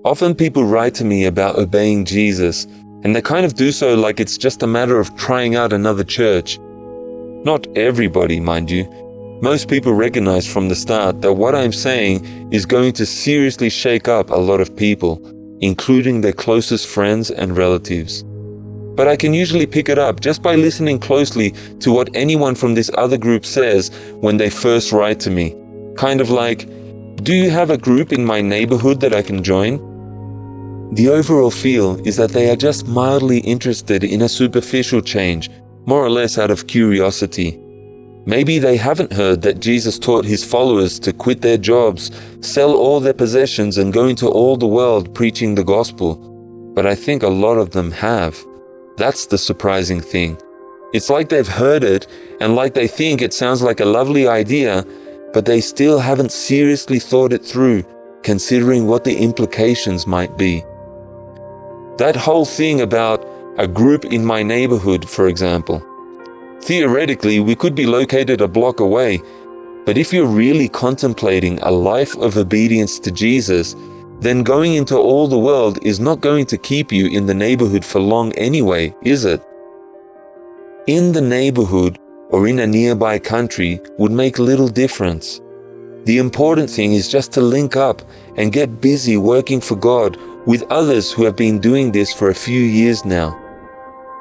Often people write to me about obeying Jesus, and they kind of do so like it's just a matter of trying out another church. Not everybody, mind you. Most people recognize from the start that what I'm saying is going to seriously shake up a lot of people, including their closest friends and relatives. But I can usually pick it up just by listening closely to what anyone from this other group says when they first write to me. Kind of like, do you have a group in my neighborhood that I can join? The overall feel is that they are just mildly interested in a superficial change, more or less out of curiosity. Maybe they haven't heard that Jesus taught his followers to quit their jobs, sell all their possessions, and go into all the world preaching the gospel. But I think a lot of them have. That's the surprising thing. It's like they've heard it, and like they think it sounds like a lovely idea, but they still haven't seriously thought it through, considering what the implications might be. That whole thing about a group in my neighborhood, for example. Theoretically, we could be located a block away, but if you're really contemplating a life of obedience to Jesus, then going into all the world is not going to keep you in the neighborhood for long anyway, is it? In the neighborhood or in a nearby country would make little difference. The important thing is just to link up and get busy working for God with others who have been doing this for a few years now.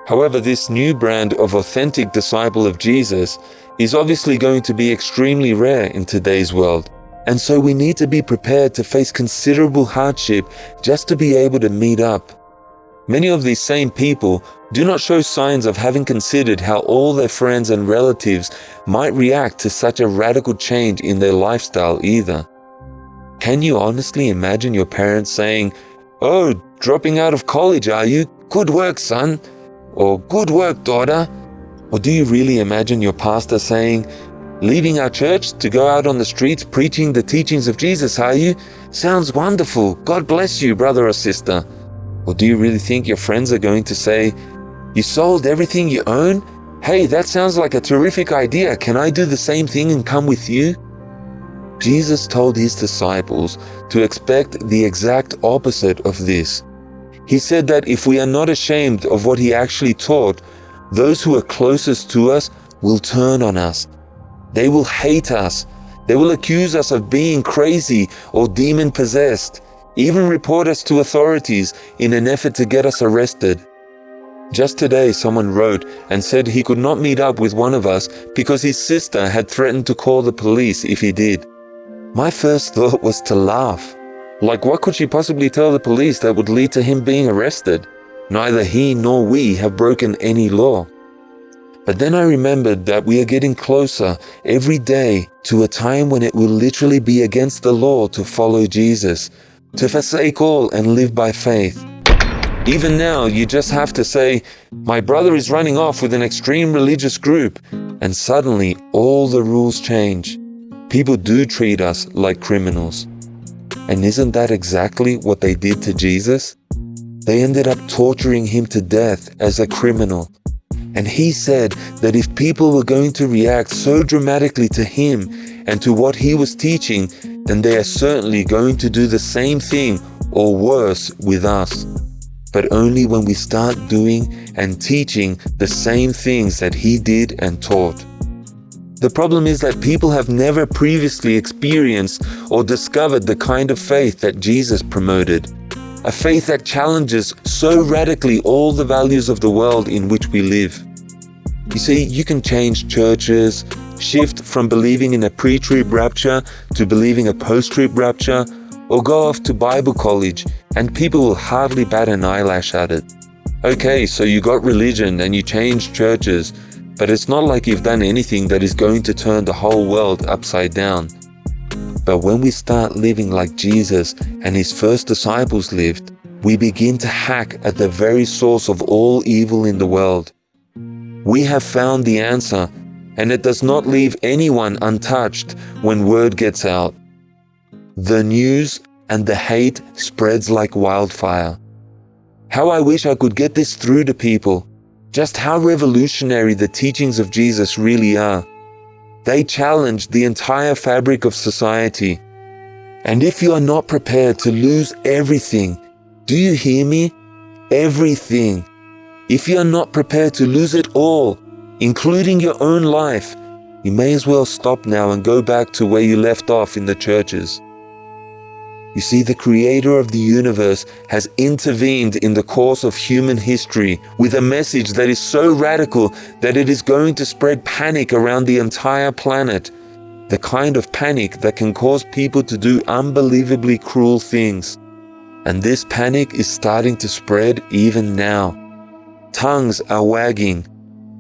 However, this new brand of authentic disciple of Jesus is obviously going to be extremely rare in today's world, and so we need to be prepared to face considerable hardship just to be able to meet up. Many of these same people do not show signs of having considered how all their friends and relatives might react to such a radical change in their lifestyle either. Can you honestly imagine your parents saying, "Oh, dropping out of college, are you? Good work, son." Or "Good work, daughter." Or do you really imagine your pastor saying, "Leaving our church to go out on the streets preaching the teachings of Jesus, are you? Sounds wonderful. God bless you, brother or sister." Or do you really think your friends are going to say, "You sold everything you own? Hey, that sounds like a terrific idea. Can I do the same thing and come with you?" Jesus told his disciples to expect the exact opposite of this. He said that if we are not ashamed of what he actually taught, those who are closest to us will turn on us. They will hate us. They will accuse us of being crazy or demon-possessed, even report us to authorities in an effort to get us arrested. Just today, someone wrote and said he could not meet up with one of us because his sister had threatened to call the police if he did. My first thought was to laugh. Like, what could she possibly tell the police that would lead to him being arrested? Neither he nor we have broken any law. But then I remembered that we are getting closer every day to a time when it will literally be against the law to follow Jesus, to forsake all and live by faith. Even now, you just have to say, "My brother is running off with an extreme religious group," and suddenly all the rules change. People do treat us like criminals. And isn't that exactly what they did to Jesus? They ended up torturing him to death as a criminal. And he said that if people were going to react so dramatically to him and to what he was teaching, then they are certainly going to do the same thing or worse with us. But only when we start doing and teaching the same things that he did and taught. The problem is that people have never previously experienced or discovered the kind of faith that Jesus promoted. A faith that challenges so radically all the values of the world in which we live. You see, you can change churches, shift from believing in a pre-trib rapture to believing a post-trib rapture, or go off to Bible college, and people will hardly bat an eyelash at it. Okay, so you got religion and you changed churches, but it's not like you've done anything that is going to turn the whole world upside down. But when we start living like Jesus and his first disciples lived, we begin to hack at the very source of all evil in the world. We have found the answer, and it does not leave anyone untouched when word gets out. The news and the hate spreads like wildfire. How I wish I could get this through to people. Just how revolutionary the teachings of Jesus really are. They challenge the entire fabric of society. And if you are not prepared to lose everything, do you hear me? Everything. If you are not prepared to lose it all, including your own life, you may as well stop now and go back to where you left off in the churches. You see, the Creator of the universe has intervened in the course of human history with a message that is so radical that it is going to spread panic around the entire planet. The kind of panic that can cause people to do unbelievably cruel things. And this panic is starting to spread even now. Tongues are wagging.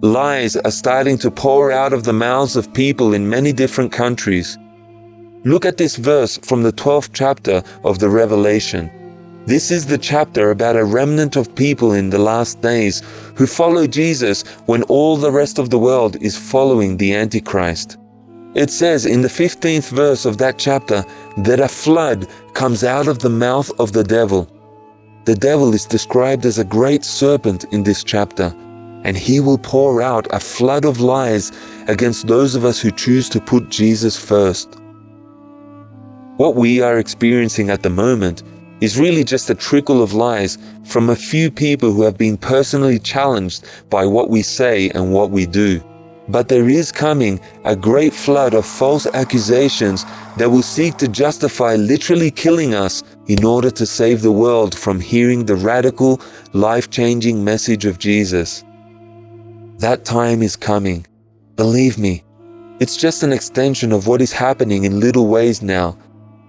Lies are starting to pour out of the mouths of people in many different countries. Look at this verse from the 12th chapter of the Revelation. This is the chapter about a remnant of people in the last days who follow Jesus when all the rest of the world is following the Antichrist. It says in the 15th verse of that chapter that a flood comes out of the mouth of the devil. The devil is described as a great serpent in this chapter, and he will pour out a flood of lies against those of us who choose to put Jesus first. What we are experiencing at the moment is really just a trickle of lies from a few people who have been personally challenged by what we say and what we do. But there is coming a great flood of false accusations that will seek to justify literally killing us in order to save the world from hearing the radical, life-changing message of Jesus. That time is coming. Believe me, it's just an extension of what is happening in little ways now.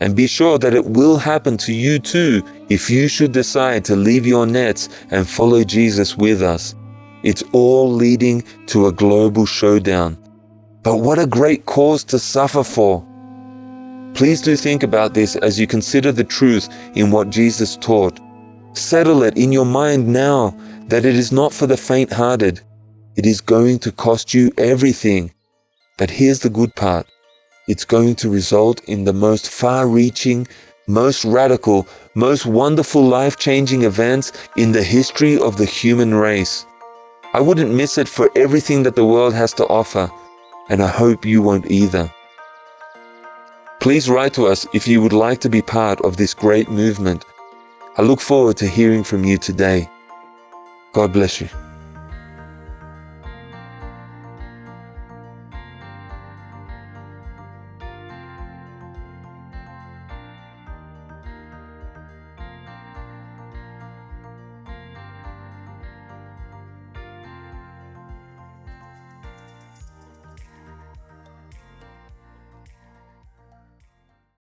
And be sure that it will happen to you too if you should decide to leave your nets and follow Jesus with us. It's all leading to a global showdown. But what a great cause to suffer for! Please do think about this as you consider the truth in what Jesus taught. Settle it in your mind now that it is not for the faint-hearted. It is going to cost you everything. But here's the good part. It's going to result in the most far-reaching, most radical, most wonderful life-changing events in the history of the human race. I wouldn't miss it for everything that the world has to offer, and I hope you won't either. Please write to us if you would like to be part of this great movement. I look forward to hearing from you today. God bless you.